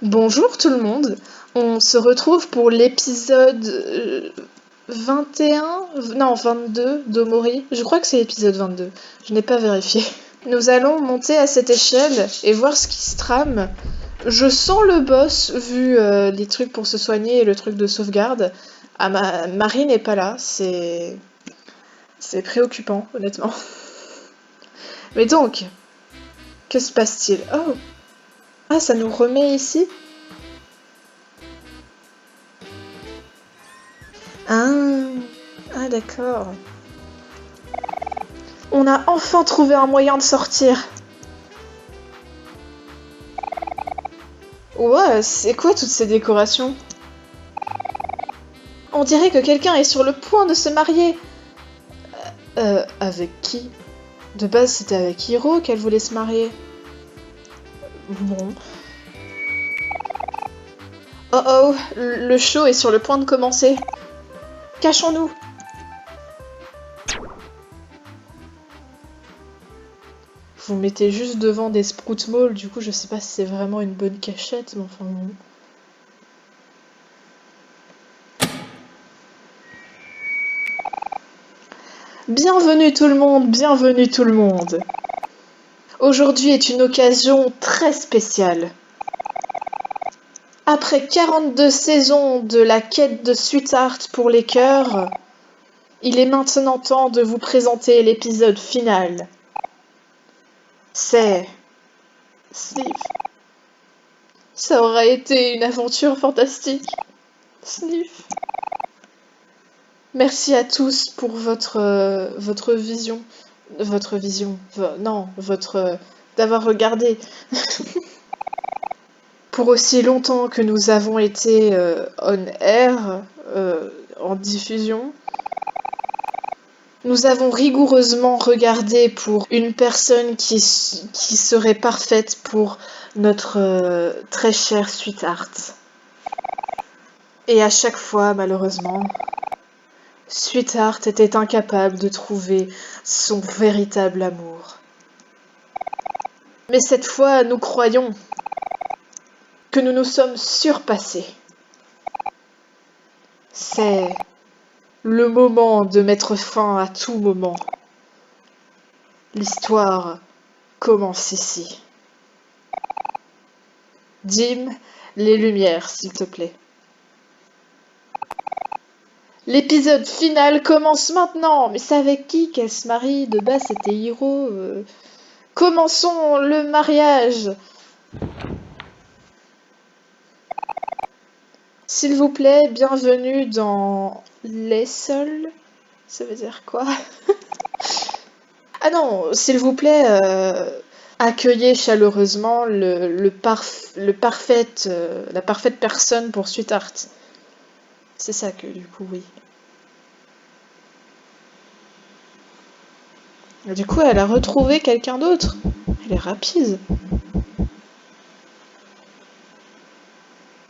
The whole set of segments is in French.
Bonjour tout le monde, on se retrouve pour l'épisode 21, non 22 d'Omori, je crois que c'est l'épisode 22, je n'ai pas vérifié. Nous allons monter à cette échelle et voir ce qui se trame. Je sens le boss vu les trucs pour se soigner et le truc de sauvegarde. Ah, Marie n'est pas là, c'est préoccupant honnêtement. Mais donc, que se passe-t-il? Oh, ah ça nous remet ici? Ah d'accord. On a enfin trouvé un moyen de sortir. Ouais, c'est quoi toutes ces décorations? On dirait que quelqu'un est sur le point de se marier. Avec qui? De base, c'était avec Hiro qu'elle voulait se marier. Bon. Oh oh, le show est sur le point de commencer. Cachons-nous. Vous mettez juste devant des sprout malls, du coup je sais pas si c'est vraiment une bonne cachette, mais enfin bon. Bienvenue tout le monde, bienvenue tout le monde. Aujourd'hui est une occasion très spéciale. Après 42 saisons de la quête de Sweetheart pour les cœurs, il est maintenant temps de vous présenter l'épisode final. C'est... Sniff. Ça aura été une aventure fantastique. Sniff. Merci à tous pour votre vision. Votre vision. Non, votre... d'avoir regardé. Pour aussi longtemps que nous avons été on air, en diffusion, nous avons rigoureusement regardé pour une personne qui serait parfaite pour notre très cher Sweetheart. Et à chaque fois, malheureusement, Sweetheart était incapable de trouver son véritable amour. Mais cette fois, nous croyons que nous nous sommes surpassés. C'est le moment de mettre fin à tout moment. L'histoire commence ici. Dim, les lumières, s'il te plaît. L'épisode final commence maintenant. Mais c'est avec qui qu'elle se marie? De base, c'était Hiro. Commençons le mariage. S'il vous plaît, bienvenue dans Les Sols. Ça veut dire quoi? Ah non, s'il vous plaît, accueillez chaleureusement la parfaite personne pour Sweetheart. C'est ça que du coup, oui. Du coup, elle a retrouvé quelqu'un d'autre. Elle est rapide.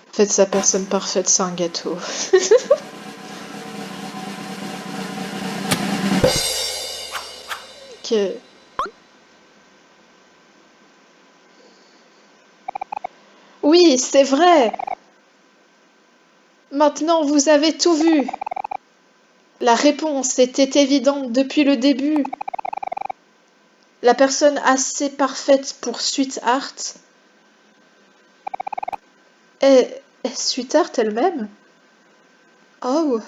En fait, sa personne parfaite, c'est un gâteau. Que... Oui, c'est vrai. Maintenant, vous avez tout vu. La réponse était évidente depuis le début. La personne assez parfaite pour Sweetheart est Sweetheart elle-même. Oh,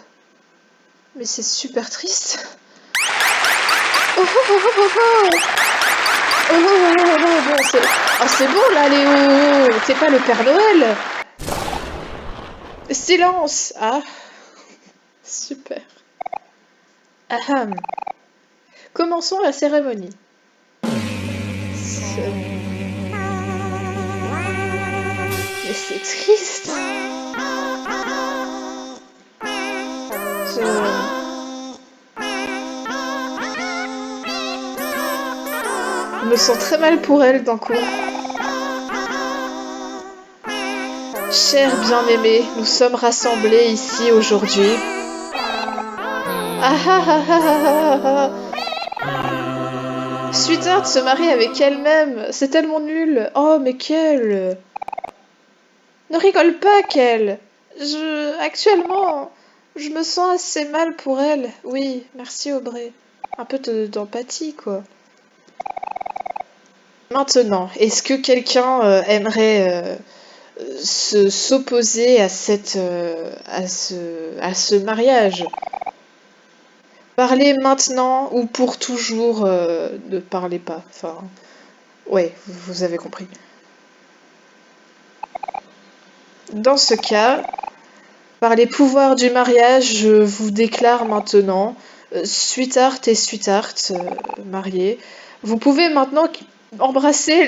mais c'est super triste. Oh, oh, oh, oh, oh, oh. Oh, oh, oh, oh, oh, bon, c'est... Ah, c'est bon, là, Léo. T'es pas le Père Noël. Silence. Ah, super. Ahem. Commençons la cérémonie. Mais c'est triste. Je me sens très mal pour elle d'un coup. Chers bien-aimés, nous sommes rassemblés ici aujourd'hui. Ah ah ah ah ah ah ah. Sweetheart se marie avec elle-même. C'est tellement nul. Oh mais quel... Ne rigole pas, Kel. Actuellement, je me sens assez mal pour elle. Oui, merci, Aubrey. Un peu d'empathie, quoi. Maintenant, est-ce que quelqu'un aimerait s'opposer à à ce mariage? Parlez maintenant ou pour toujours, ne parlez pas. Enfin, ouais, vous avez compris. Dans ce cas, par les pouvoirs du mariage, je vous déclare maintenant, Sweetheart et Sweetheart, mariés. Vous pouvez maintenant embrasser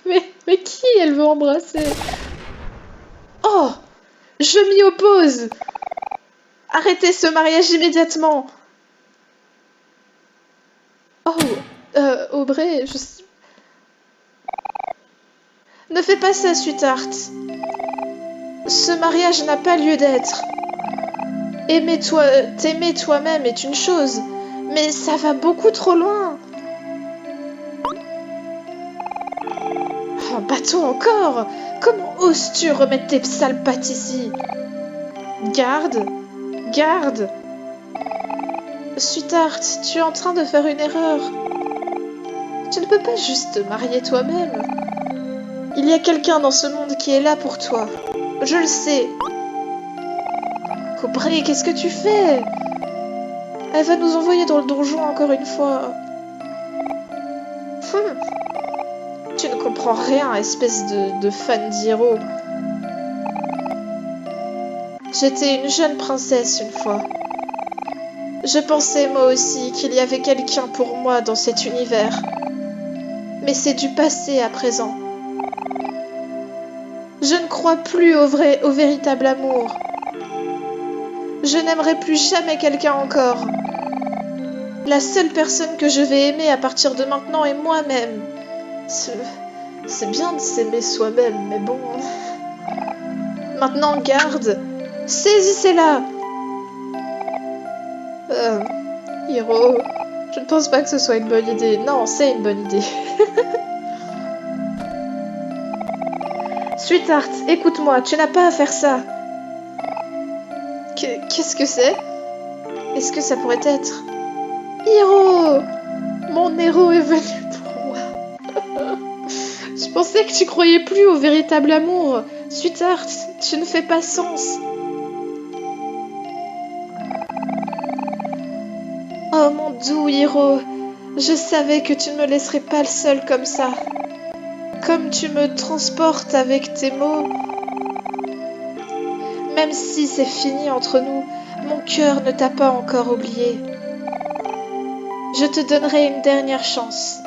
le... mais qui elle veut embrasser? Oh! Je m'y oppose! Arrêtez ce mariage immédiatement! Oh! Aubrey, ne fais pas ça, Sweetheart! Ce mariage n'a pas lieu d'être. T'aimer toi-même est une chose, mais ça va beaucoup trop loin. Oh, bâton encore! Comment oses-tu remettre tes sales pattes ici? Garde! Garde! Sweetheart, tu es en train de faire une erreur. Tu ne peux pas juste te marier toi-même. Il y a quelqu'un dans ce monde qui est là pour toi. Je le sais. Aubrey, qu'est-ce que tu fais? Elle va nous envoyer dans le donjon encore une fois. Tu ne comprends rien, espèce de fan d'Hiro. J'étais une jeune princesse une fois. Je pensais moi aussi qu'il y avait quelqu'un pour moi dans cet univers. Mais c'est du passé à présent. Je ne crois plus au véritable amour. Je n'aimerai plus jamais quelqu'un encore. La seule personne que je vais aimer à partir de maintenant est moi-même. C'est bien de s'aimer soi-même, mais bon... Maintenant, garde. Saisissez-la. Hiro, je ne pense pas que ce soit une bonne idée. Non, c'est une bonne idée. Sweetheart, écoute-moi, tu n'as pas à faire ça. Qu'est-ce que c'est? Est-ce que ça pourrait être... Hiro! Mon héros est venu pour moi. Je pensais que tu croyais plus au véritable amour. Sweetheart, tu ne fais pas sens. Oh mon doux Hiro, je savais que tu ne me laisserais pas le seul comme ça. Comme tu me transportes avec tes mots. Même si c'est fini entre nous, mon cœur ne t'a pas encore oublié. Je te donnerai une dernière chance.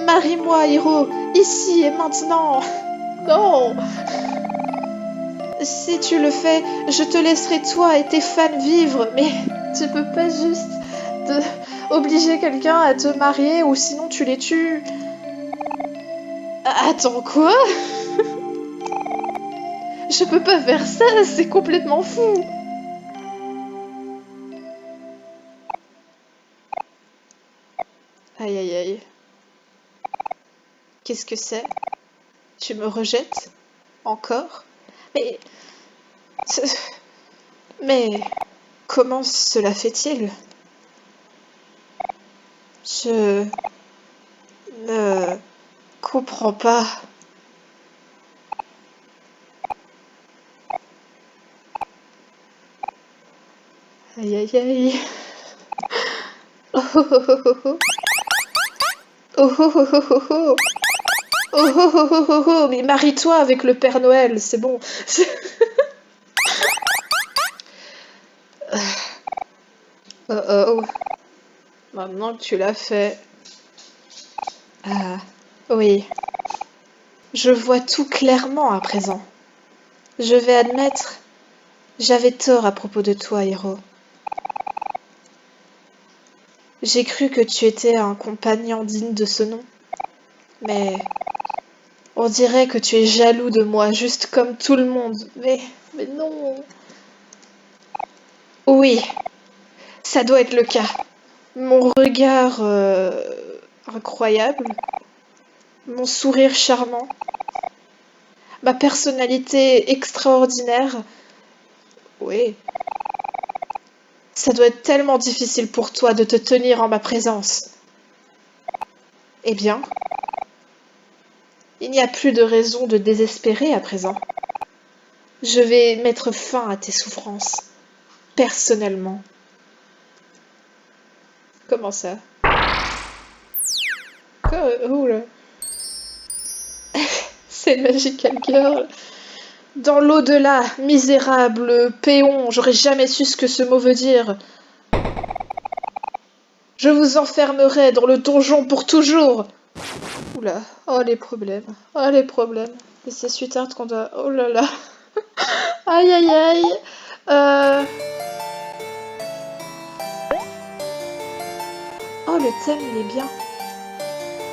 Marie-moi, Hiro, ici et maintenant. Non. Si tu le fais, je te laisserai toi et tes fans vivre, mais tu peux pas juste obliger quelqu'un à te marier ou sinon tu les tues. Attends, quoi? Je peux pas faire ça, c'est complètement fou. Aïe aïe aïe. Qu'est-ce que c'est? Tu me rejettes? Encore? Mais... Mais... Comment cela fait-il? Je... ne... comprends pas. Aïe aïe aïe. Oh oh oh oh oh. Oh oh oh oh oh oh. Oh oh oh oh oh oh. Mais marie-toi avec le Père Noël, c'est bon. Oh oh. Maintenant que tu l'as fait... Ah, oui. Je vois tout clairement à présent. Je vais admettre, j'avais tort à propos de toi, Hiro. J'ai cru que tu étais un compagnon digne de ce nom. Mais on dirait que tu es jaloux de moi, juste comme tout le monde. Mais non. Oui, ça doit être le cas. Mon regard incroyable, mon sourire charmant, ma personnalité extraordinaire. Oui. Ça doit être tellement difficile pour toi de te tenir en ma présence. Eh bien, il n'y a plus de raison de désespérer à présent. Je vais mettre fin à tes souffrances, personnellement. Comment ça? Oula. C'est Magical Girl. Dans l'au-delà, misérable péon, j'aurais jamais su ce que ce mot veut dire. Je vous enfermerai dans le donjon pour toujours. Oula, oh les problèmes, oh les problèmes. Et c'est Sweetheart qu'on doit... Oh là là. Aïe aïe aïe. Oh le thème il est bien.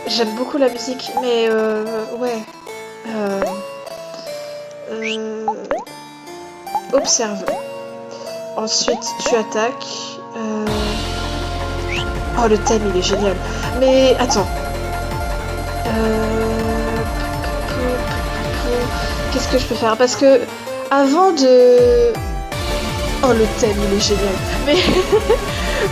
J'aime beaucoup la musique, mais ouais. Observe. Ensuite tu attaques. Oh le thème il est génial. Mais attends. Qu'est-ce que je peux faire? Parce que avant de... Oh le thème il est génial.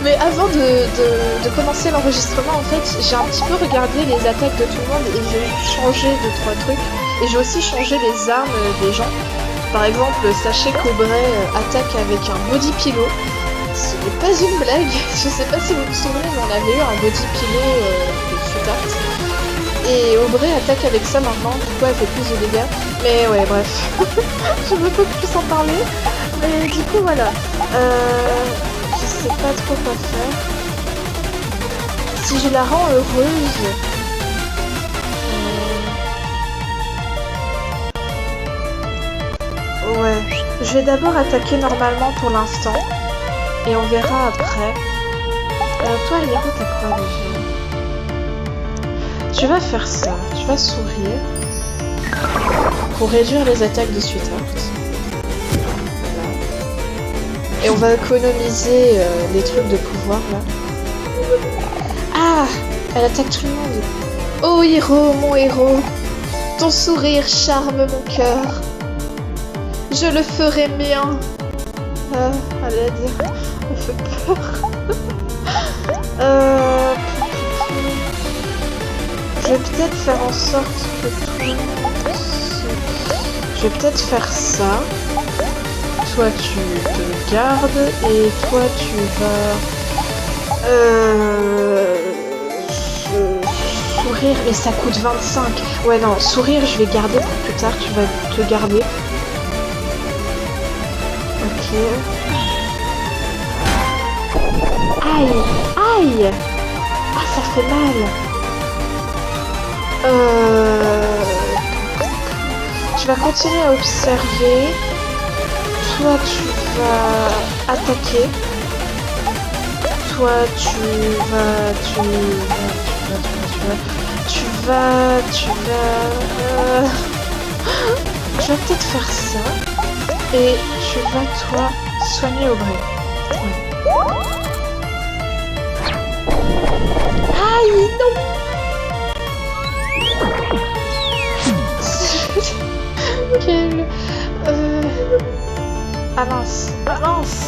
Mais avant de commencer l'enregistrement en fait j'ai un petit peu regardé les attaques de tout le monde et j'ai changé 2-3 trucs. Et j'ai aussi changé les armes des gens. Par exemple, sachez qu'Aubrey attaque avec un body pillow. Ce n'est pas une blague. Je sais pas si vous vous souvenez, mais on avait eu un body pillow de Sweetheart. Et Aubrey attaque avec ça maintenant, du coup elle fait plus de dégâts. Mais ouais, bref. Je ne peux plus en parler. Mais du coup, voilà. Je sais pas trop quoi faire. Si je la rends heureuse... Ouais, je vais d'abord attaquer normalement pour l'instant. Et on verra après. Toi, Hiro, t'as quoi déjà? Tu vas faire ça. Tu vas sourire. Pour réduire les attaques de Sweetheart. Voilà. Et on va économiser les trucs de pouvoir là. Ah! Elle attaque tout le monde. Oh Hiro, mon héros. Ton sourire charme mon cœur. Je le ferai bien. À l'aide. On fait peur. Je vais peut-être faire en sorte que tout... Je vais peut-être faire ça. Toi tu te gardes et toi tu vas... Sourire, mais ça coûte 25. Ouais non, sourire je vais garder pour plus tard, tu vas te garder. Ok. Aïe! Aïe! Ah, ça fait mal! Tu vas continuer à observer. Toi, tu vas attaquer. Toi, tu vas... Je vais peut-être faire ça. Et tu vas, toi, soigner Aubrey. Ouais. Aïe, non! Quel... Ah mince. Ah mince.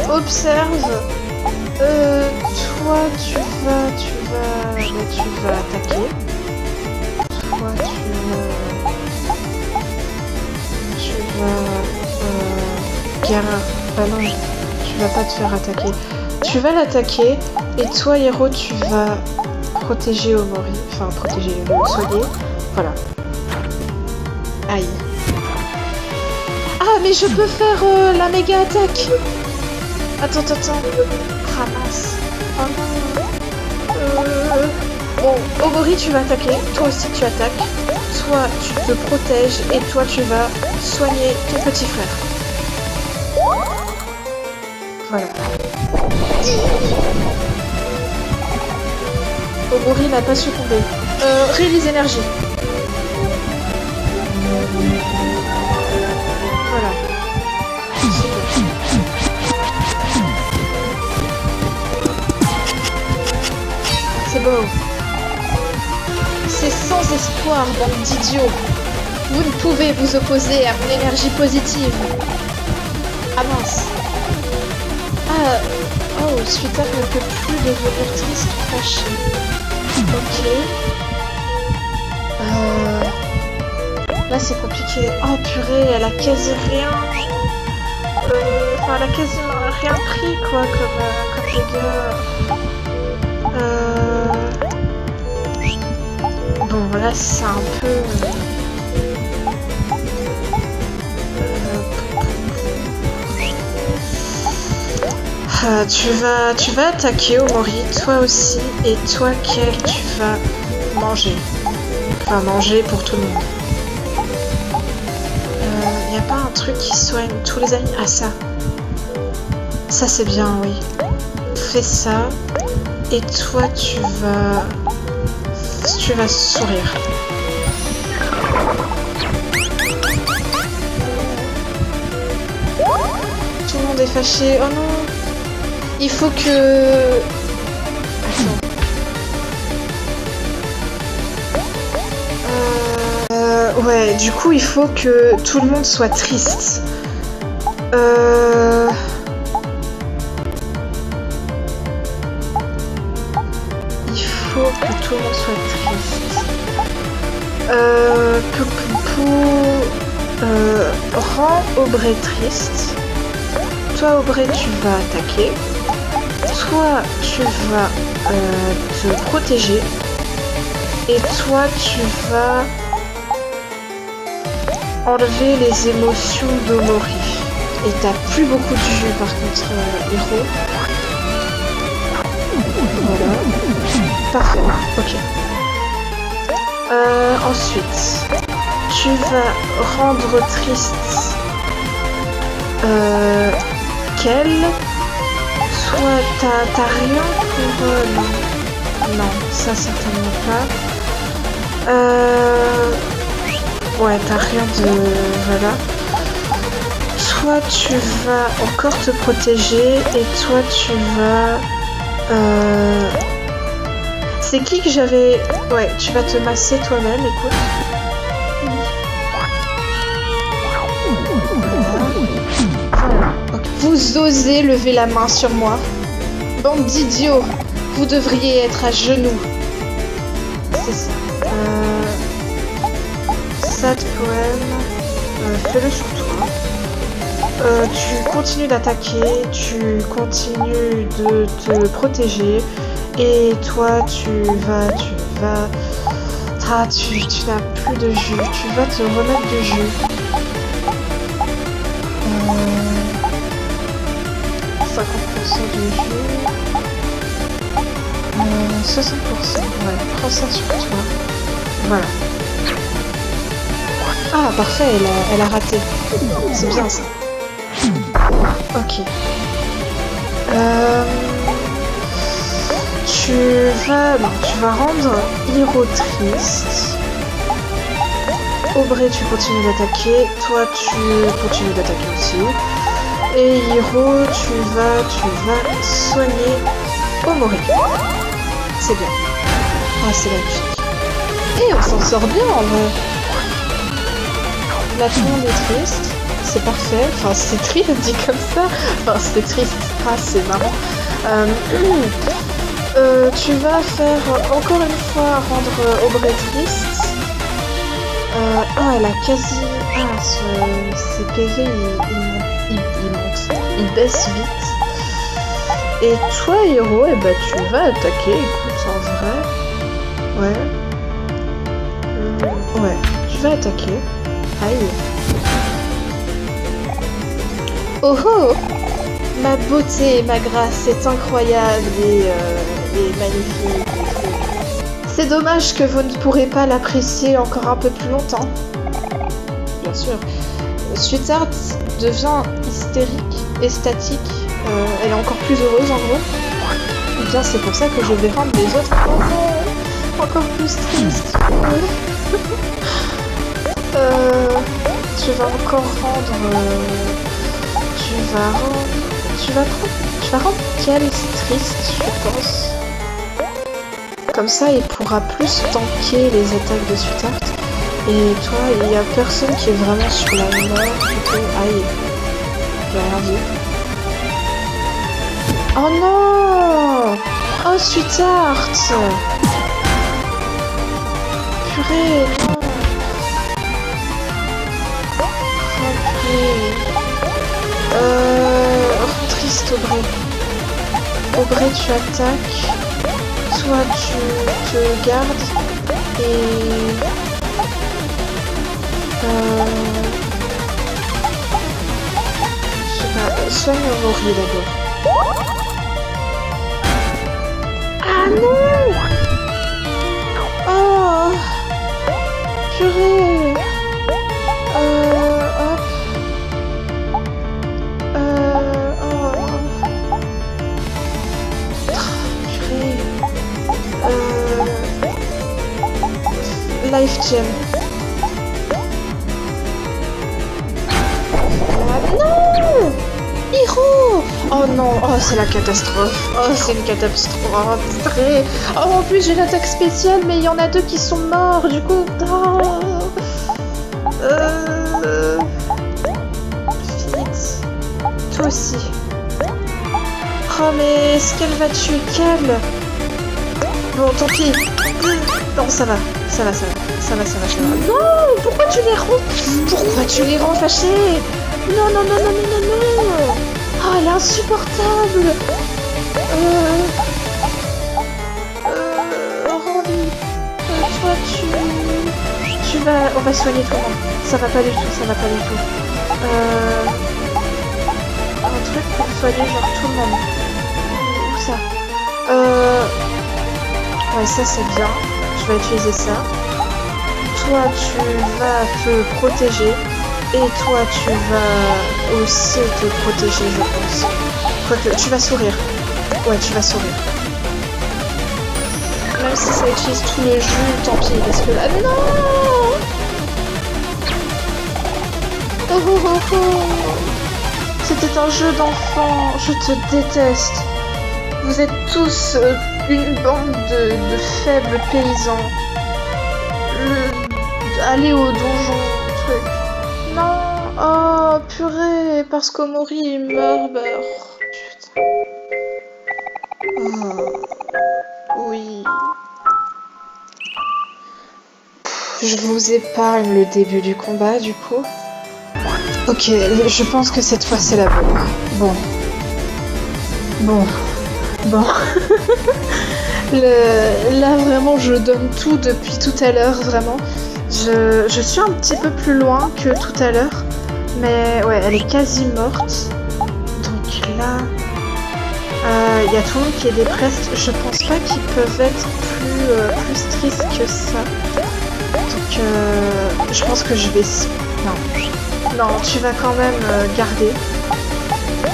Observe. Toi, tu vas attaquer. Toi, tu vas Ah non, tu vas pas te faire attaquer. Tu vas l'attaquer et toi, Hiro, tu vas protéger Omori. Enfin, protéger, le soigner. Voilà. Aïe. Ah, mais je peux faire la méga attaque. Attends. Ramasse. Oh non. Bon, Omori, tu vas attaquer. Toi aussi, tu attaques. Toi, tu te protèges et toi, tu vas soigner ton petit frère. Voilà. Omori n'a pas succombé. Release énergie. Voilà. C'est beau. C'est sans espoir, bande d'idiots. Vous ne pouvez vous opposer à mon énergie positive. Ah mince. Ah, oh, Sweetheart ne peut plus devenir triste ou fâché. Ok. Là c'est compliqué. Oh purée, elle a quasi rien. Enfin, elle a quasiment rien pris quoi comme dégâts. Bon, là c'est un peu. Tu vas attaquer Omori, toi aussi, et toi, Kel, tu vas manger. Enfin, manger pour tout le monde. Y a pas un truc qui soigne tous les amis? Ah, ça. Ça, c'est bien, oui. Fais ça, et toi, tu vas sourire. Tout le monde est fâché. Oh non! Il faut que... Attends. Ouais, du coup, il faut que tout le monde soit triste. Il faut que tout le monde soit triste. Rends Aubrey triste. Toi, Aubrey, tu vas attaquer. Toi, tu vas te protéger. Et toi, tu vas enlever les émotions d'Omori. Et t'as plus beaucoup de jus par contre, héros. Voilà. Parfait. Ok. Ensuite, tu vas rendre triste Kel. Soit t'as rien pour... non. Non, ça certainement pas. Ouais, t'as rien de... Voilà. Toi, tu vas encore te protéger. Et toi, tu vas... C'est qui que j'avais... Ouais, tu vas te masser toi-même, écoute. Vous osez lever la main sur moi? Bande d'idiots, vous devriez être à genoux. C'est ça. Sad poème. Fais-le sur toi. Tu continues d'attaquer, tu continues de te protéger. Et toi, tu vas... Ah, tu n'as plus de jus. Tu vas te remettre de jus. 50% de jus. 60%. Ouais, prends ça sur toi. Voilà. Ah, parfait, elle a raté. C'est bien ça. Ok. Tu vas rendre Hiro triste. Aubrey, tu continues d'attaquer. Toi, tu continues d'attaquer aussi. Et Hiro, tu vas soigner Omori. C'est bien. Ah, c'est magnifique. Et on s'en sort bien en vrai. Là, tout le monde est triste. C'est parfait. Enfin, c'est triste dit comme ça. Enfin, c'est triste. Ah, c'est marrant. Tu vas faire encore une fois rendre Aubrey triste. Ah, elle a quasi... Ah, ses PV, il baisse vite. Et toi, Hiro, eh ben, tu vas attaquer, écoute, en vrai. Ouais. Ouais, tu vas attaquer. Aïe. Oh oh! Ma beauté et ma grâce est incroyable et magnifique. C'est dommage que vous ne pourrez pas l'apprécier encore un peu plus longtemps. Bien sûr. Sweetheart devient hystérique, statique. Elle est encore plus heureuse en gros. Et bien c'est pour ça que je vais rendre les autres encore plus tristes. Tu vas encore rendre... Tu vas rendre Kel triste, je pense. comme ça il pourra plus tanker les attaques de Sweetheart. Et toi, il y a personne qui est vraiment sur la mort, du coup, aïe, j'ai rien dit. Oh non! Oh Sweetheart! Purée, non! Triste Aubrey. Aubrey, tu attaques. Toi, tu te gardes. Et... je sais pas, soigne Rory d'abord. Ah non! Oh! Purée! Hop. Life Gem. Non! Hiro! Oh non, oh c'est la catastrophe. Oh c'est une catastrophe. Très... Oh en plus j'ai l'attaque spéciale mais il y en a 2 qui sont morts du coup. Oh. Vite. Toi aussi. Oh mais est-ce qu'elle va tuer Cal? Bon tant pis. Non ça va. Ça va. Non! Pourquoi tu les rends? Pourquoi tu les rends fâchés? Non. Oh, elle est insupportable! Rory, toi, tu vas... On va soigner tout le monde. Ça va pas du tout. Un truc pour soigner genre tout le monde. Où ça? Ouais, ça c'est bien. Je vais utiliser ça. Toi, tu vas te protéger. Et toi, tu vas aussi te protéger, je pense. Quoique, tu vas sourire. Ouais, tu vas sourire. Même si ça utilise tout le jus, tant pis, parce que là... Non! Oh. C'était un jeu d'enfant. Je te déteste. Vous êtes tous une bande de faibles paysans. Aller au donjon, truc. Non! Oh, purée! Parce qu'Omori il meurt, bah... Putain. Oh. Oui. Je vous épargne le début du combat, du coup. Ok, je pense que cette fois c'est la bonne. Bon. Là, vraiment, je donne tout depuis tout à l'heure, vraiment. Je suis un petit peu plus loin que tout à l'heure, mais ouais, elle est quasi morte. Donc là, il y a tout le monde qui est dépressé. Je pense pas qu'ils peuvent être plus tristes que ça. Donc je pense que je vais... Non, tu vas quand même garder.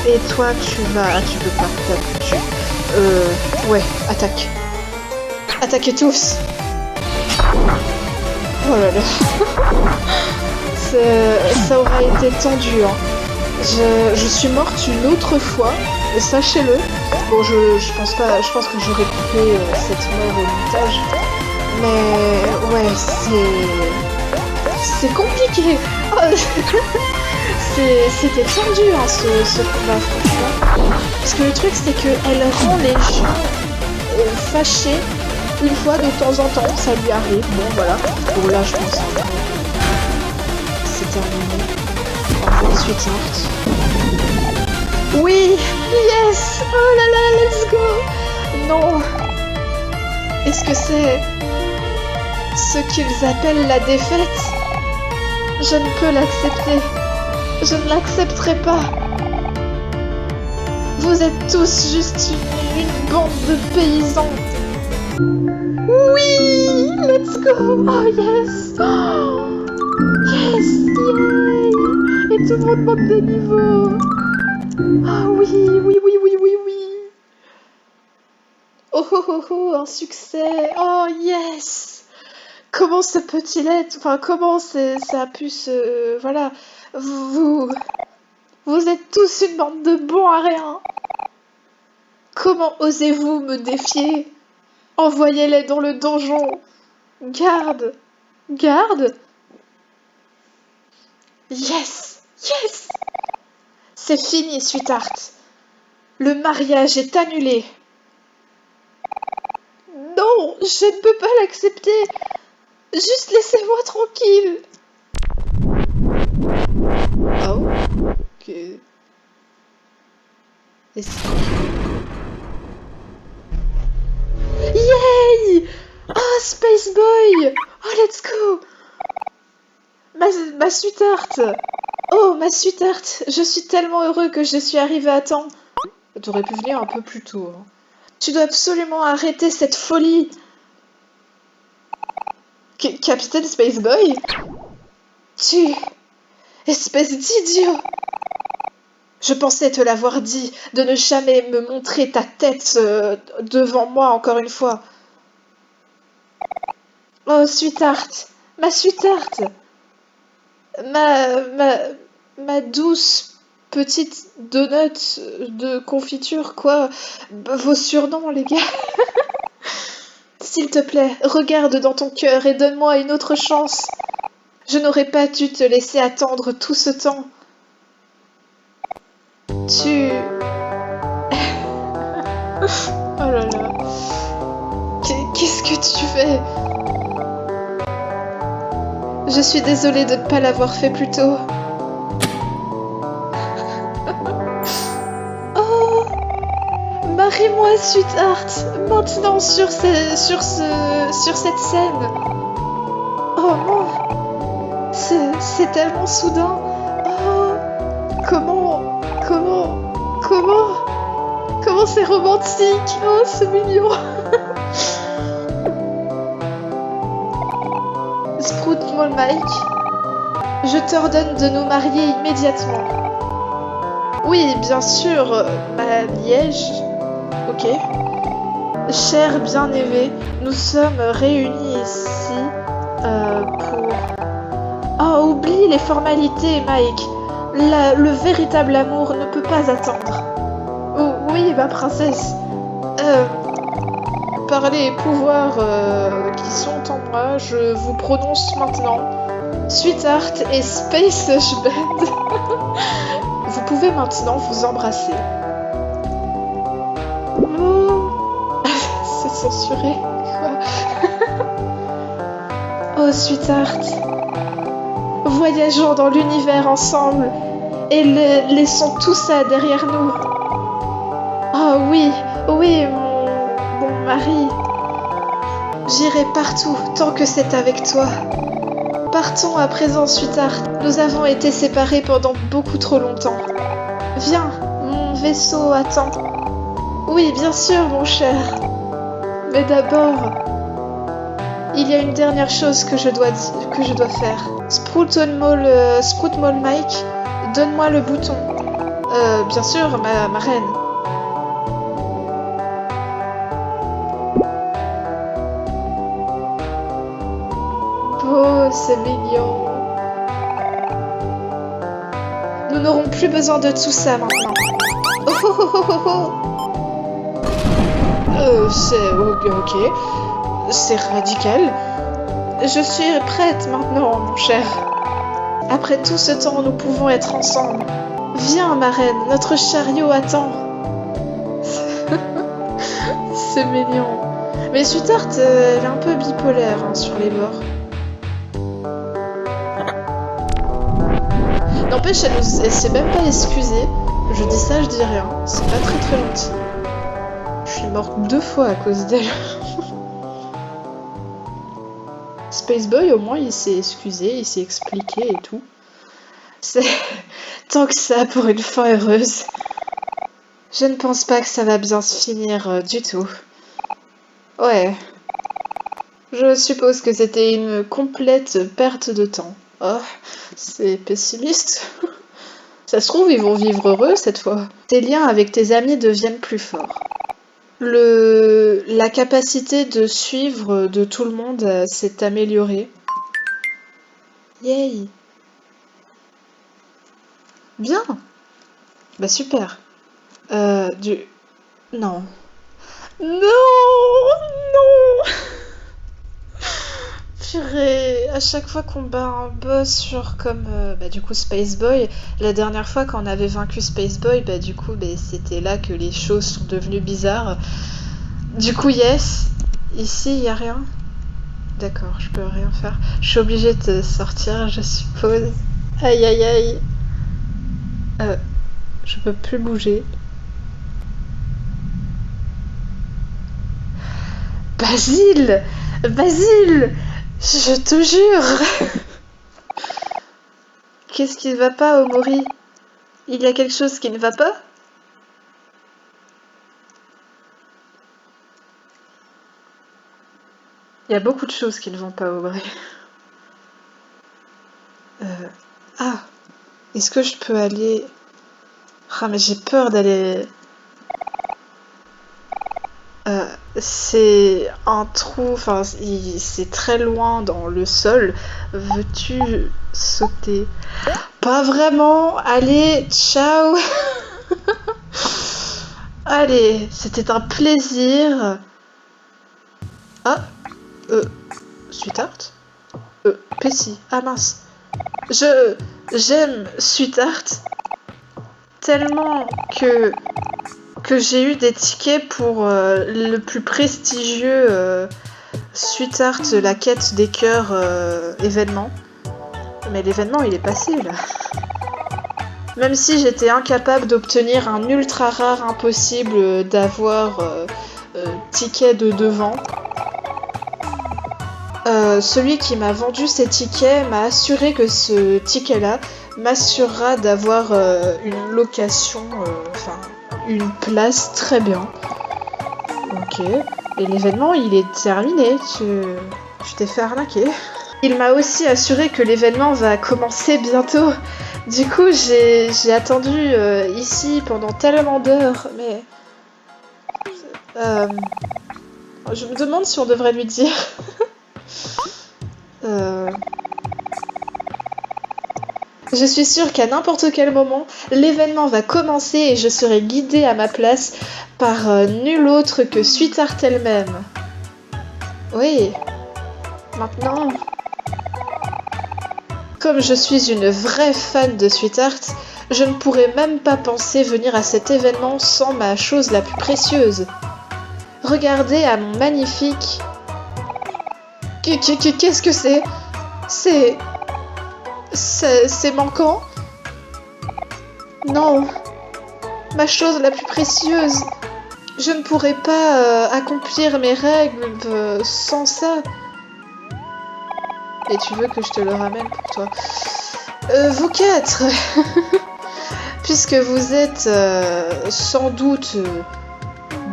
Et toi, tu peux pas. Ouais, attaque. Attaquez tous. Oh là là. Ça aura été tendu, hein. Je suis morte une autre fois, sachez-le. Bon, je pense pas, je pense que j'aurais coupé cette mort au montage. Mais ouais, c'est compliqué. C'était tendu, hein, ce combat, franchement. Parce que le truc, c'est qu'elle rend les gens fâchés une fois de temps en temps, ça lui arrive. Bon, voilà. Bon, là, je pense que c'est terminé. En fait, Sweetheart. Oui! Yes! Oh là là, let's go! Non! Est-ce que c'est ce qu'ils appellent la défaite? Je ne peux l'accepter. Je ne l'accepterai pas. Vous êtes tous juste une bande de paysans. Oui! Let's go! Oh yes! Oh, yes! Yay! Et tout le monde monte de niveau. Ah oui! Oh, un succès! Oh yes! Comment ce peut-il être? Enfin, comment ça a pu se... Voilà. Vous êtes tous une bande de bons à rien. Comment osez-vous me défier? Envoyez-les dans le donjon. Garde. Garde. Yes. Yes. C'est fini, Sweetheart. Le mariage est annulé. Non, je ne peux pas l'accepter. Juste laissez-moi tranquille. Oh, ok. Yay! Oh, Space Boy! Oh, let's go! Ma sweetheart! Oh, ma sweetheart! Je suis tellement heureux que je suis arrivé à temps. T'aurais pu venir un peu plus tôt. Hein. Tu dois absolument arrêter cette folie! Capitaine Space Boy? Tu... Espèce d'idiot! Je pensais te l'avoir dit, de ne jamais me montrer ta tête devant moi encore une fois. Oh, sweetheart! Ma sweetheart! Ma, ma, ma douce petite donut de confiture, quoi. Vos surnoms, les gars. S'il te plaît, regarde dans ton cœur et donne-moi une autre chance. Je n'aurais pas dû te laisser attendre tout ce temps. Tu... Oh là là. Qu'est-ce que tu fais? Je suis désolée de ne pas l'avoir fait plus tôt. Oh, marie-moi, sweetheart, maintenant sur cette scène. Oh non, c'est tellement soudain. Oh, comment c'est romantique. Oh, c'est mignon. Sprout Mike, je t'ordonne de nous marier immédiatement. Oui, bien sûr, ma liège. Ok. Cher bien-aimé, nous sommes réunis ici pour... Oh, oublie les formalités, Mike. Le véritable amour ne peut pas attendre. Oh, oui, ma princesse. Par les pouvoirs qui sont en moi, je vous prononce maintenant Sweetheart et Space Band. Vous pouvez maintenant vous embrasser. Oh, c'est censuré. Quoi? Oh, Sweetheart. Voyageons dans l'univers ensemble et laissons tout ça derrière nous. Oh oui, oui, mon mari. J'irai partout tant que c'est avec toi. Partons à présent, Sweetheart. Nous avons été séparés pendant beaucoup trop longtemps. Viens, mon vaisseau attend. Oui, bien sûr, mon cher. Mais d'abord, il y a une dernière chose que je dois faire. Sprout Mike, donne-moi le bouton. Bien sûr, ma reine. Oh, c'est mignon. Nous n'aurons plus besoin de tout ça maintenant. Oh oh oh oh oh oh. C'est ok. C'est radical. Je suis prête maintenant, mon cher. Après tout ce temps, nous pouvons être ensemble. Viens, ma reine, notre chariot attend. C'est mignon. Mais Sweetheart, elle est un peu bipolaire hein, sur les bords. N'empêche, elle s'est même pas excusée. Je dis ça, je dis rien. C'est pas très très gentil. Je suis morte 2 fois à cause d'elle. Space Boy, au moins, il s'est excusé, il s'est expliqué et tout. C'est tant que ça pour une fin heureuse. Je ne pense pas que ça va bien se finir du tout. Ouais. Je suppose que c'était une complète perte de temps. Oh, c'est pessimiste. Ça se trouve, ils vont vivre heureux cette fois. Tes liens avec tes amis deviennent plus forts. La capacité de suivre de tout le monde s'est améliorée. Yay! Bien! Bah super! Non. Non, non. Purée, à chaque fois qu'on bat un boss sur comme du coup Space Boy, la dernière fois quand on avait vaincu Space Boy, du coup c'était là que les choses sont devenues bizarres. Du coup yes, ici y a rien. D'accord, je peux rien faire. Je suis obligée de sortir, je suppose. Aïe aïe aïe. Euh, je peux plus bouger. Basile! Basile! Je te jure! Qu'est-ce qui ne va pas, Omori? Il y a quelque chose qui ne va pas? Il y a beaucoup de choses qui ne vont pas, Omori. Euh... Ah! Est-ce que je peux aller... Ah, mais j'ai peur d'aller... C'est un trou, enfin, c'est très loin dans le sol. Veux-tu sauter? Pas vraiment. Allez, ciao. Allez, c'était un plaisir. Ah, euh, Sweetheart? Pessi. Ah mince. J'aime Sweetheart tellement que j'ai eu des tickets pour le plus prestigieux Sweetheart, la quête des cœurs événement. Mais l'événement il est passé là. Même si j'étais incapable d'obtenir un ultra rare impossible d'avoir ticket de devant, celui qui m'a vendu ces tickets m'a assuré que ce ticket-là m'assurera d'avoir une location, enfin une place très bien. Ok. Et l'événement il est terminé, tu t'es fait arnaquer. Il m'a aussi assuré que l'événement va commencer bientôt. Du coup, j'ai attendu ici pendant tellement d'heures, mais... je me demande si on devrait lui dire. Je suis sûre qu'à n'importe quel moment, l'événement va commencer et je serai guidée à ma place par nul autre que Sweetheart elle-même. Oui, maintenant... Comme je suis une vraie fan de Sweetheart, je ne pourrais même pas penser venir à cet événement sans ma chose la plus précieuse. Regardez à mon magnifique... Qu'est-ce que c'est? C'est manquant? Non, ma chose la plus précieuse. Je ne pourrais pas accomplir mes règles sans ça. Et tu veux que je te le ramène pour toi? Vous quatre. Puisque vous êtes sans doute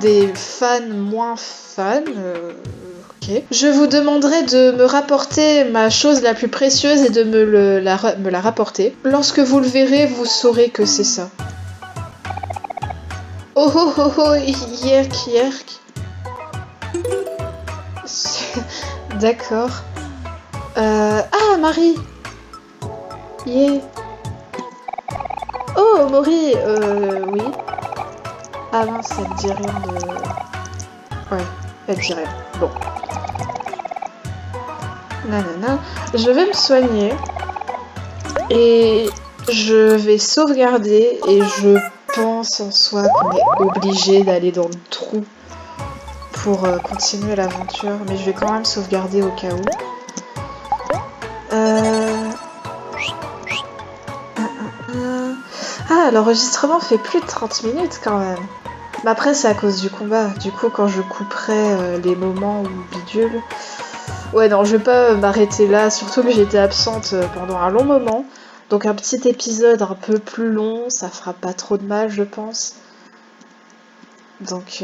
des fans moins fans, ok. Je vous demanderai de me rapporter ma chose la plus précieuse et de me la rapporter. Lorsque vous le verrez, vous saurez que c'est ça. Oh oh oh oh, yerk yerk. D'accord. Ah, Marie. Yeah. Oh, Maury, oui. Ah mince, ça me dit rien de... Ouais, elle dit rien. Bon. Nanana. Je vais me soigner. Et je vais sauvegarder. Et je pense en soi qu'on est obligé d'aller dans le trou pour continuer l'aventure. Mais je vais quand même sauvegarder au cas où. Ah, l'enregistrement fait plus de 30 minutes quand même. Mais après, c'est à cause du combat. Du coup, quand je couperai les moments où bidule... Ouais, non, je vais pas m'arrêter là. Surtout que j'étais absente pendant un long moment. Donc un petit épisode un peu plus long, ça fera pas trop de mal, je pense. Donc,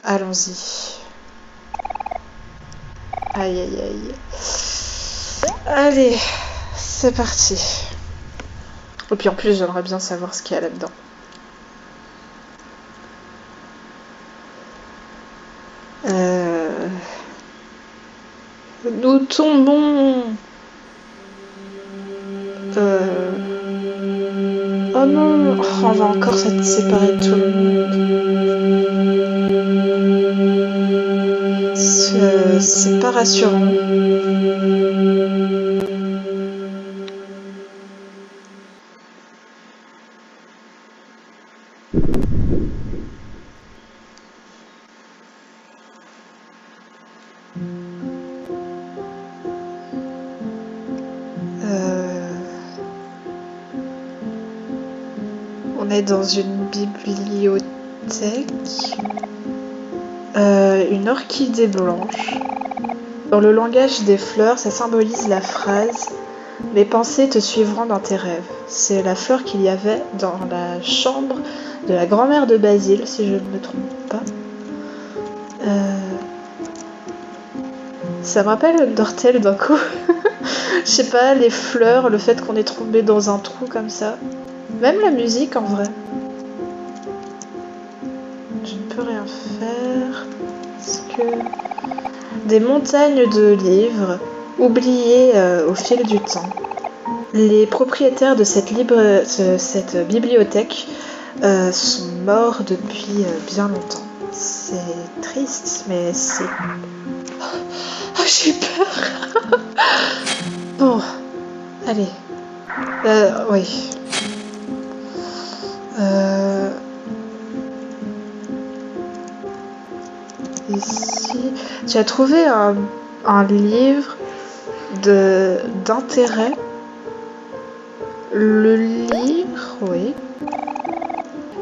allons-y. Aïe, aïe, aïe. Allez, c'est parti. Et puis en plus, j'aimerais bien savoir ce qu'il y a là-dedans. Nous tombons. Oh non, on va encore se séparer de tout le monde. c'est pas rassurant. On est dans une bibliothèque. Une orchidée blanche. Dans le langage des fleurs, ça symbolise la phrase « Mes pensées te suivront dans tes rêves ». C'est la fleur qu'il y avait dans la chambre de la grand-mère de Basile, si je ne me trompe pas. Ça me rappelle Undertale d'un coup. Je sais pas, les fleurs, le fait qu'on est tombé dans un trou comme ça. Même la musique en vrai. Je ne peux rien faire. Est-ce que... Des montagnes de livres, oubliés au fil du temps. Les propriétaires de cette bibliothèque sont morts depuis bien longtemps. C'est triste, mais c'est... Oh, j'ai peur. Bon, allez. Oui. Ici, tu as trouvé un livre d'intérêt. Le livre, oui.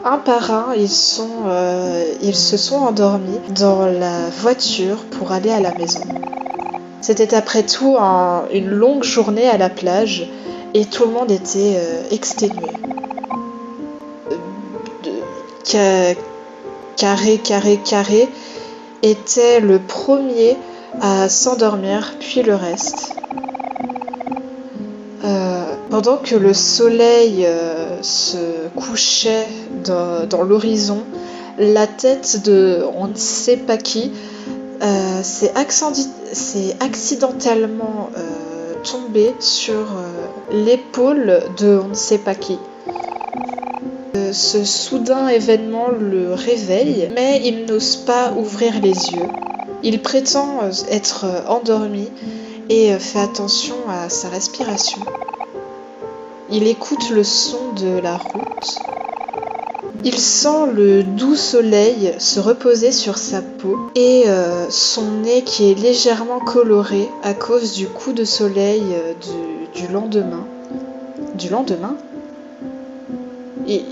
Un par un, ils se sont endormis dans la voiture pour aller à la maison. C'était après tout une longue journée à la plage et tout le monde était exténué. Carré était le premier à s'endormir, puis le reste. Pendant que le soleil se couchait dans l'horizon, la tête de on ne sait pas qui s'est accidentellement tombée sur l'épaule de on ne sait pas qui. Ce soudain événement le réveille, mais il n'ose pas ouvrir les yeux. Il prétend être endormi et fait attention à sa respiration. Il écoute le son de la route. Il sent le doux soleil se reposer sur sa peau et son nez qui est légèrement coloré à cause du coup de soleil du lendemain. Du lendemain ? Et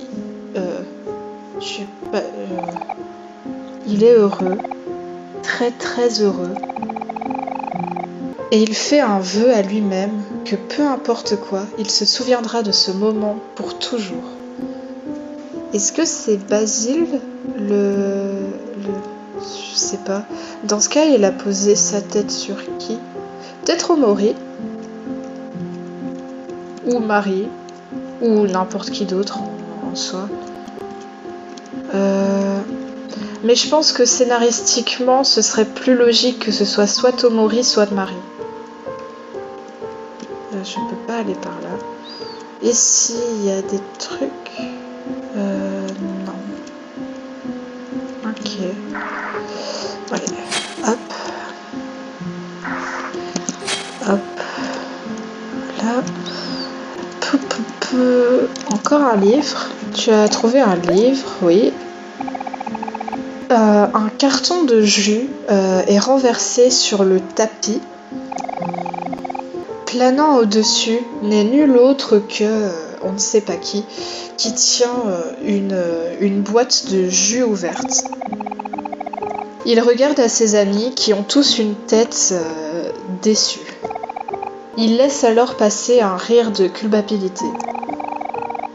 je sais pas. Il est heureux, très très heureux. Et il fait un vœu à lui-même que peu importe quoi, il se souviendra de ce moment pour toujours. Est-ce que c'est Basile je sais pas. Dans ce cas, il a posé sa tête sur qui ? Peut-être Omori. Ou Marie. Ou n'importe qui d'autre en soi. Mais je pense que scénaristiquement, ce serait plus logique que ce soit Omori, soit Marie. Je peux pas aller par là. Et s'il y a des trucs... non. Ok. Allez, hop. Hop. Là. Encore un livre. Tu as trouvé un livre, oui. Un carton de jus est renversé sur le tapis. Planant au-dessus n'est nul autre que, on ne sait pas qui tient une boîte de jus ouverte. Il regarde à ses amis qui ont tous une tête déçue. Il laisse alors passer un rire de culpabilité.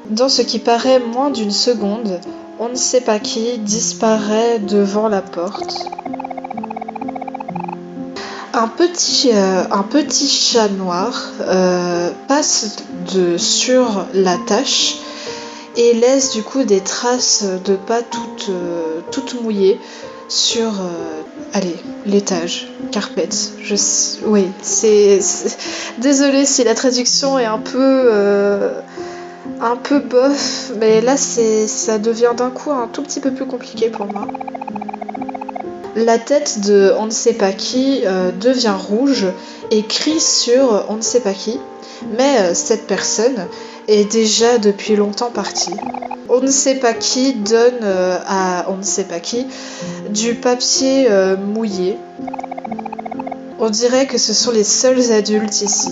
Dans ce qui paraît moins d'une seconde, on ne sait pas qui disparaît devant la porte. Un petit chat noir passe sur la tâche et laisse du coup des traces de pas toutes mouillées sur l'étage, carpet. Oui, c'est désolée si la traduction est un peu bof, mais là ça devient d'un coup un tout petit peu plus compliqué pour moi. La tête de on ne sait pas qui devient rouge et crie sur on ne sait pas qui, mais cette personne est déjà depuis longtemps partie. On ne sait pas qui donne à on ne sait pas qui du papier mouillé. On dirait que ce sont les seuls adultes ici.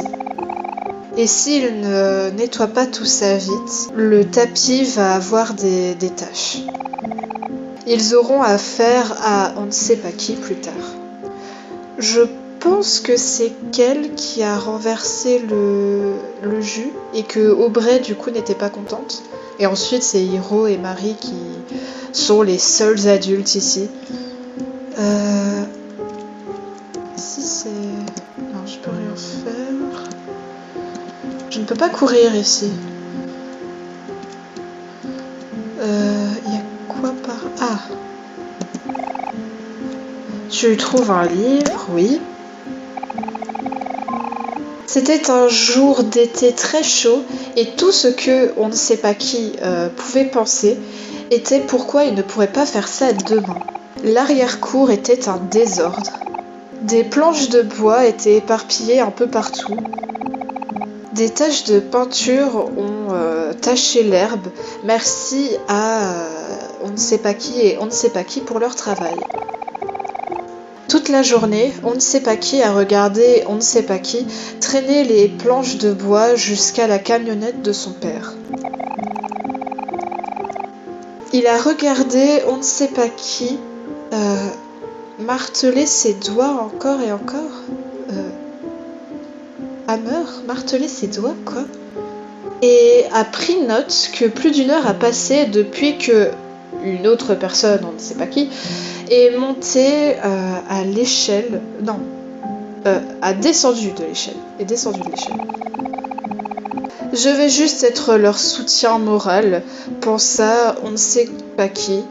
Et s'il ne nettoie pas tout ça vite, le tapis va avoir des taches. Ils auront affaire à on ne sait pas qui plus tard. Je pense que c'est Kel qui a renversé le jus et que Aubrey du coup n'était pas contente. Et ensuite c'est Hiro et Marie qui sont les seuls adultes ici. Ici c'est... Non, je peux rien faire. Je ne peux pas courir ici. Il y a quoi par... Ah. Tu trouves un livre, oui. C'était un jour d'été très chaud et tout ce que on ne sait pas qui pouvait penser était pourquoi il ne pourrait pas faire ça demain. L'arrière-cour était un désordre. Des planches de bois étaient éparpillées un peu partout. Des taches de peinture ont taché l'herbe. Merci à on ne sait pas qui et on ne sait pas qui pour leur travail. Toute la journée, on ne sait pas qui a regardé on ne sait pas qui traîner les planches de bois jusqu'à la camionnette de son père. Il a regardé on ne sait pas qui marteler ses doigts encore et encore. Hammer, marteler ses doigts, quoi. Et a pris note que plus d'une heure a passé depuis que une autre personne, on ne sait pas qui, est montée à l'échelle. Non, a descendu de l'échelle. Est descendu de l'échelle. Je vais juste être leur soutien moral, pensa on ne sait pas qui,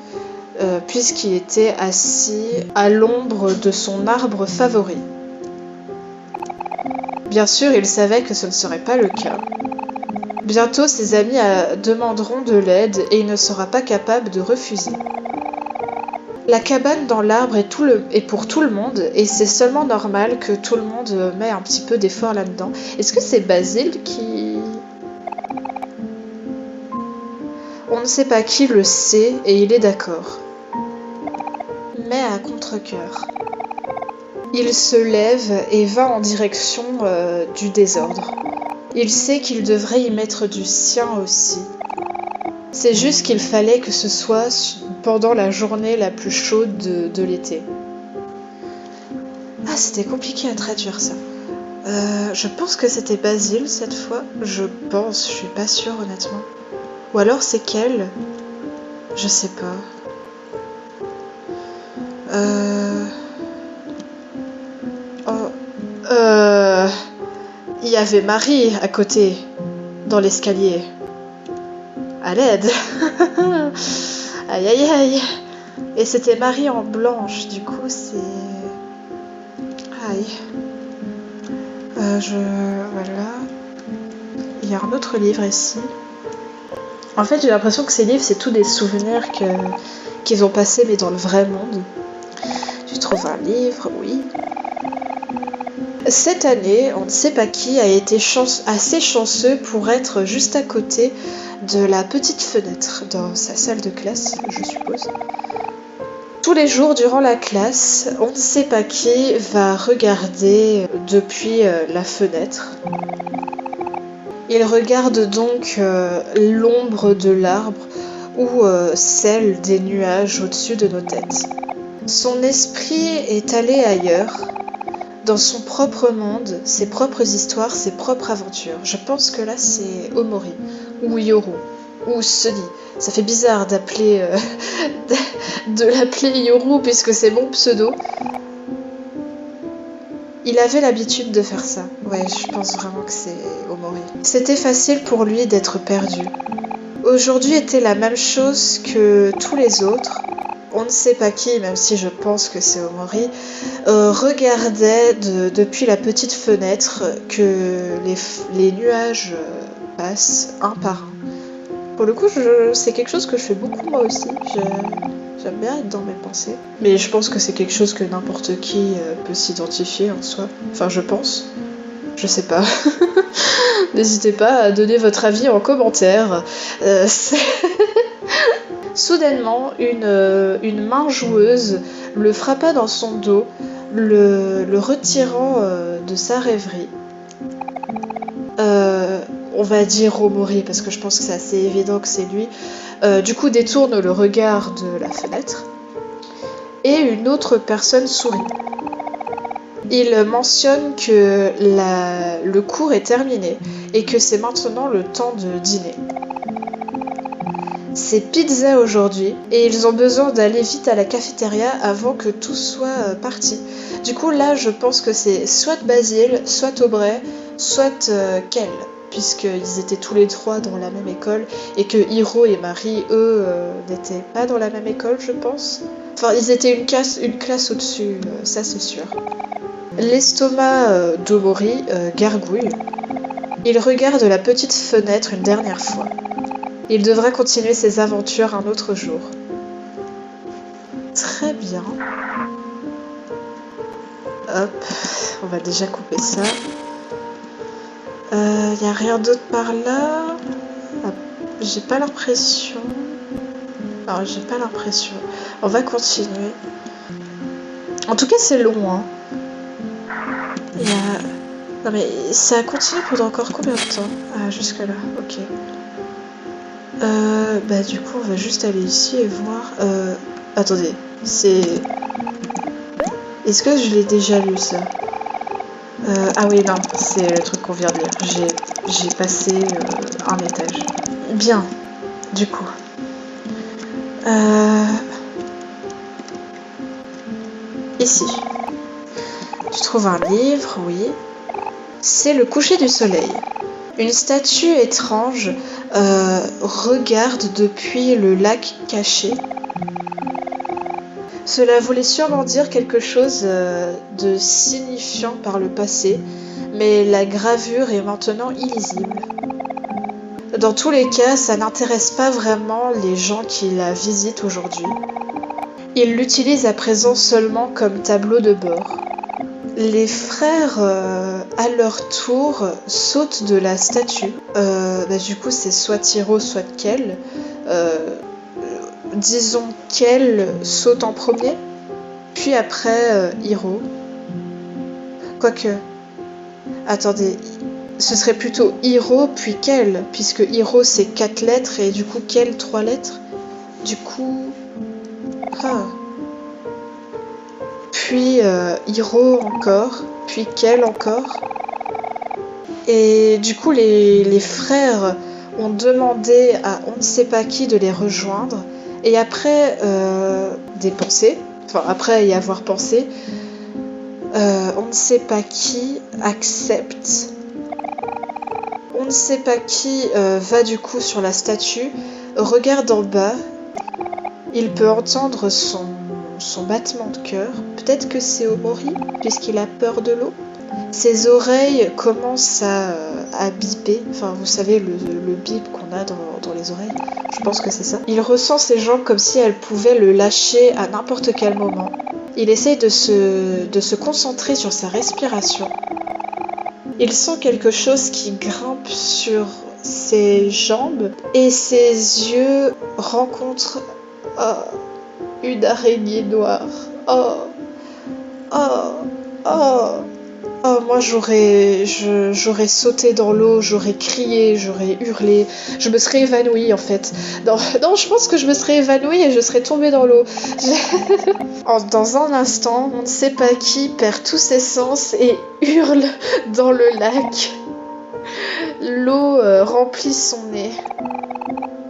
puisqu'il était assis à l'ombre de son arbre favori. Bien sûr, il savait que ce ne serait pas le cas. Bientôt, ses amis demanderont de l'aide et il ne sera pas capable de refuser. La cabane dans l'arbre est pour tout le monde et c'est seulement normal que tout le monde met un petit peu d'effort là-dedans. Est-ce que c'est Basile qui... On ne sait pas qui le sait et il est d'accord. Mais à contre-cœur. Il se lève et va en direction du désordre. Il sait qu'il devrait y mettre du sien aussi. C'est juste qu'il fallait que ce soit pendant la journée la plus chaude de l'été. Ah, c'était compliqué à traduire ça. Je pense que c'était Basile cette fois. Je suis pas sûre honnêtement. Ou alors c'est qu'elle. Je sais pas. Il y avait Marie à côté, dans l'escalier. À l'aide. Aïe aïe aïe. Et c'était Marie en blanche, du coup c'est... Aïe. Voilà. Il y a un autre livre ici. En fait, j'ai l'impression que ces livres, c'est tous des souvenirs qu'ils ont passés, mais dans le vrai monde. Tu trouves un livre, oui. Cette année, on ne sait pas qui a été assez chanceux pour être juste à côté de la petite fenêtre dans sa salle de classe, je suppose. Tous les jours durant la classe, on ne sait pas qui va regarder depuis la fenêtre. Il regarde donc l'ombre de l'arbre ou celle des nuages au-dessus de nos têtes. Son esprit est allé ailleurs, dans son propre monde, ses propres histoires, ses propres aventures. Je pense que là c'est Omori, ou Yoru, ou Sunny. Ça fait bizarre d'appeler de l'appeler Yoru puisque c'est mon pseudo. Il avait l'habitude de faire ça. Ouais, je pense vraiment que c'est Omori. C'était facile pour lui d'être perdu. Aujourd'hui était la même chose que tous les autres. On ne sait pas qui, même si je pense que c'est Omori, regardait depuis la petite fenêtre que les nuages passent un par un. Pour le coup, c'est quelque chose que je fais beaucoup moi aussi. J'aime bien être dans mes pensées. Mais je pense que c'est quelque chose que n'importe qui peut s'identifier en soi. Enfin, je pense. Je sais pas. N'hésitez pas à donner votre avis en commentaire. Soudainement, une main joueuse le frappa dans son dos, le retirant de sa rêverie. On va dire Omori parce que je pense que c'est assez évident que c'est lui. Du coup, détourne le regard de la fenêtre et une autre personne sourit. Il mentionne que le cours est terminé et que c'est maintenant le temps de dîner. C'est pizza aujourd'hui et ils ont besoin d'aller vite à la cafétéria avant que tout soit parti. Du coup là je pense que c'est soit Basile, soit Aubrey, soit Kel, puisqu'ils étaient tous les trois dans la même école et que Hiro et Marie eux n'étaient pas dans la même école je pense. Enfin ils étaient une classe au-dessus, ça c'est sûr. L'estomac d'Omori gargouille. Il regarde la petite fenêtre une dernière fois. Il devra continuer ses aventures un autre jour. Très bien. Hop, on va déjà couper ça. Y a rien d'autre par là. Ah, j'ai pas l'impression. Non, j'ai pas l'impression. On va continuer. En tout cas, c'est long, hein. Il y a... Non mais ça continue pendant encore combien de temps? Ah, jusque là, ok. Bah du coup on va juste aller ici et voir. Attendez, c'est... Est-ce que je l'ai déjà lu ça? Ah oui non, c'est le truc qu'on vient de lire. J'ai passé un étage. Bien, du coup. Ici. Tu trouves un livre, oui. C'est le coucher du soleil. Une statue étrange regarde depuis le lac caché. Cela voulait sûrement dire quelque chose de signifiant par le passé, mais la gravure est maintenant illisible. Dans tous les cas, ça n'intéresse pas vraiment les gens qui la visitent aujourd'hui. Ils l'utilisent à présent seulement comme tableau de bord. Les frères, à leur tour, sautent de la statue. Du coup, c'est soit Hiro, soit Kel. Disons Kel saute en premier, puis après Hiro. Quoique... Attendez, ce serait plutôt Hiro puis Kel, puisque Hiro c'est 4 lettres et du coup Kel 3 lettres. Du coup... Ah... Puis Hiro encore, puis Kel encore. Et du coup, les frères ont demandé à on ne sait pas qui de les rejoindre. Et après des pensées, enfin après y avoir pensé, on ne sait pas qui accepte. On ne sait pas qui va du coup sur la statue, regarde en bas. Il peut entendre son battement de cœur. Peut-être que c'est Omori, puisqu'il a peur de l'eau. Ses oreilles commencent à biper. Enfin, vous savez, le bip qu'on a dans les oreilles. Je pense que c'est ça. Il ressent ses jambes comme si elles pouvaient le lâcher à n'importe quel moment. Il essaye de se concentrer sur sa respiration. Il sent quelque chose qui grimpe sur ses jambes et ses yeux rencontrent une araignée noire. Oh, moi j'aurais sauté dans l'eau, j'aurais crié, j'aurais hurlé, je me serais évanouie en fait. Non, je pense que je me serais évanouie et je serais tombée dans l'eau. Dans un instant, on ne sait pas qui perd tous ses sens et hurle dans le lac. L'eau remplit son nez.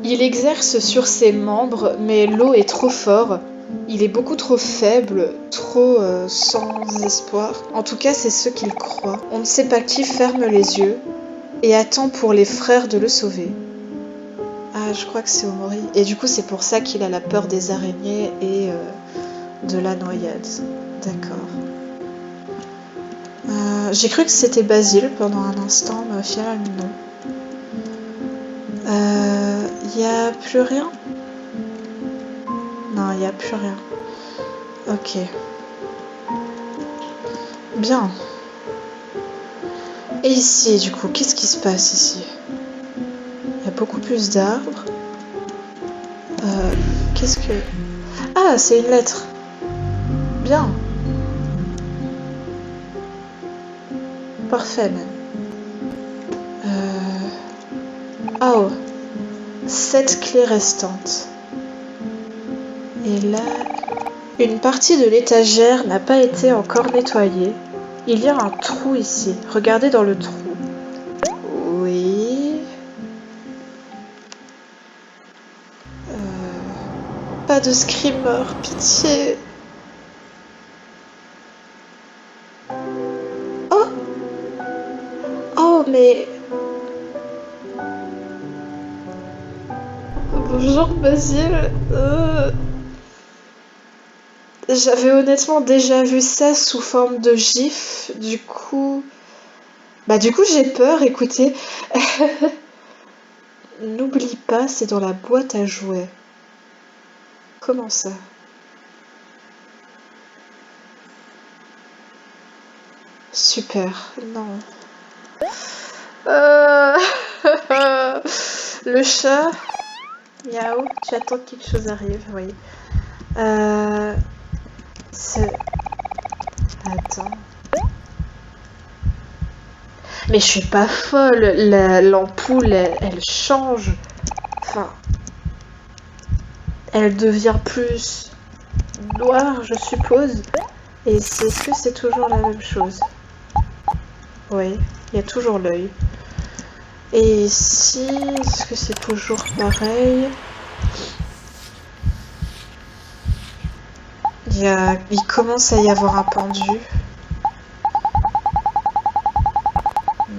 Il exerce sur ses membres, mais l'eau est trop forte. Il est beaucoup trop faible, trop sans espoir. En tout cas, c'est ce qu'il croit. On ne sait pas qui ferme les yeux et attend pour les frères de le sauver. Ah, je crois que c'est Omori. Et du coup, c'est pour ça qu'il a la peur des araignées et de la noyade. D'accord. J'ai cru que c'était Basile pendant un instant, mais au final, non. Y a plus rien ? Non, il n'y a plus rien. Ok. Bien. Et ici, du coup, qu'est-ce qui se passe ici? Il y a beaucoup plus d'arbres. Qu'est-ce que... Ah, c'est une lettre. Bien. Parfait, même. Oh. 7 clés restantes. Et là... Une partie de l'étagère n'a pas été encore nettoyée. Il y a un trou ici. Regardez dans le trou. Oui... Pas de screamer, pitié. Oh! Oh, mais... Bonjour, Basile. J'avais honnêtement déjà vu ça sous forme de gif, du coup... Bah du coup j'ai peur, écoutez. N'oublie pas, c'est dans la boîte à jouets. Comment ça? Super, non. Euh... Le chat... Miaou, tu attends que quelque chose arrive, oui. C'est... Attends... Mais je suis pas folle, l'ampoule, elle change. Enfin... Elle devient plus noire, je suppose. Et est-ce que c'est toujours la même chose? Oui, il y a toujours l'œil. Et ici, est-ce que c'est toujours pareil? Il commence à y avoir un pendu.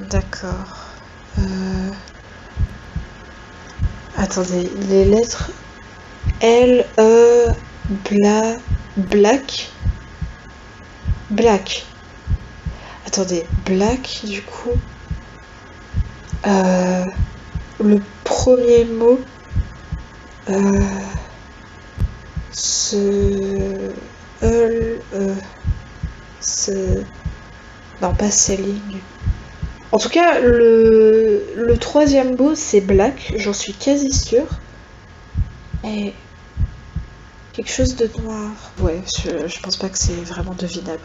D'accord. Attendez, les lettres L, E, Black. Black. Attendez, Black, du coup. Le premier mot. Non, pas selling. En tout cas, le troisième mot, c'est black, j'en suis quasi sûre. Et quelque chose de noir. Ouais, je pense pas que c'est vraiment devinable.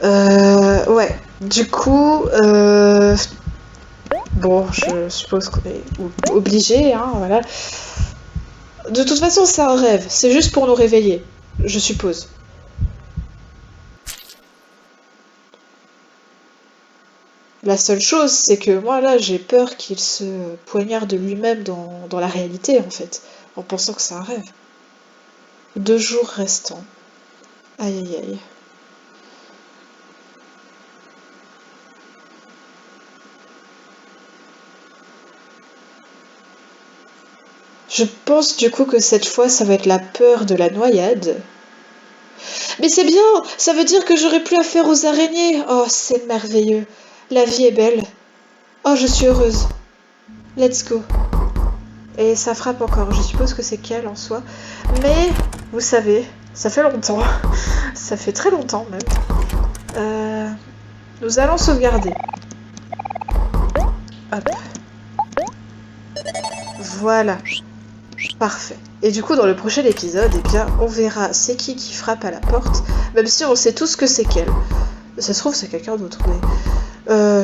Ouais, du coup, bon, je suppose qu'on est obligé, hein, voilà. De toute façon, c'est un rêve, c'est juste pour nous réveiller, je suppose. La seule chose, c'est que moi, là, j'ai peur qu'il se poignarde lui-même dans la réalité, en fait, en pensant que c'est un rêve. 2 jours restants. Aïe, aïe, aïe. Je pense du coup que cette fois, ça va être la peur de la noyade. Mais c'est bien, ça veut dire que j'aurai plus affaire aux araignées. Oh, c'est merveilleux. La vie est belle. Oh, je suis heureuse. Let's go. Et ça frappe encore, je suppose que c'est qu'elle en soi. Mais, vous savez, ça fait longtemps. Ça fait très longtemps même. Nous allons sauvegarder. Hop. Voilà. Parfait. Et du coup, dans le prochain épisode, eh bien, on verra c'est qui frappe à la porte, même si on sait tous que c'est qu'elle. Ça se trouve, c'est quelqu'un d'autre, mais...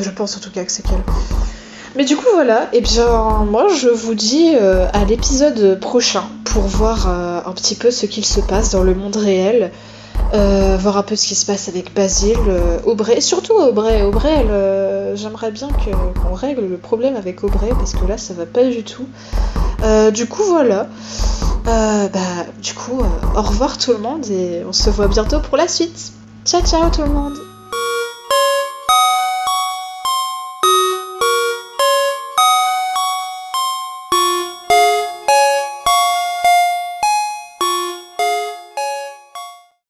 je pense en tout cas que c'est qu'elle. Mais du coup, voilà, et bien, moi, je vous dis à l'épisode prochain pour voir un petit peu ce qu'il se passe dans le monde réel, voir un peu ce qui se passe avec Basile, Aubrey, surtout Aubrey. Aubrey, j'aimerais bien qu'on règle le problème avec Aubrey, parce que là, ça va pas du tout. Du coup, voilà. Du coup, au revoir tout le monde, et on se voit bientôt pour la suite. Ciao, ciao tout le monde!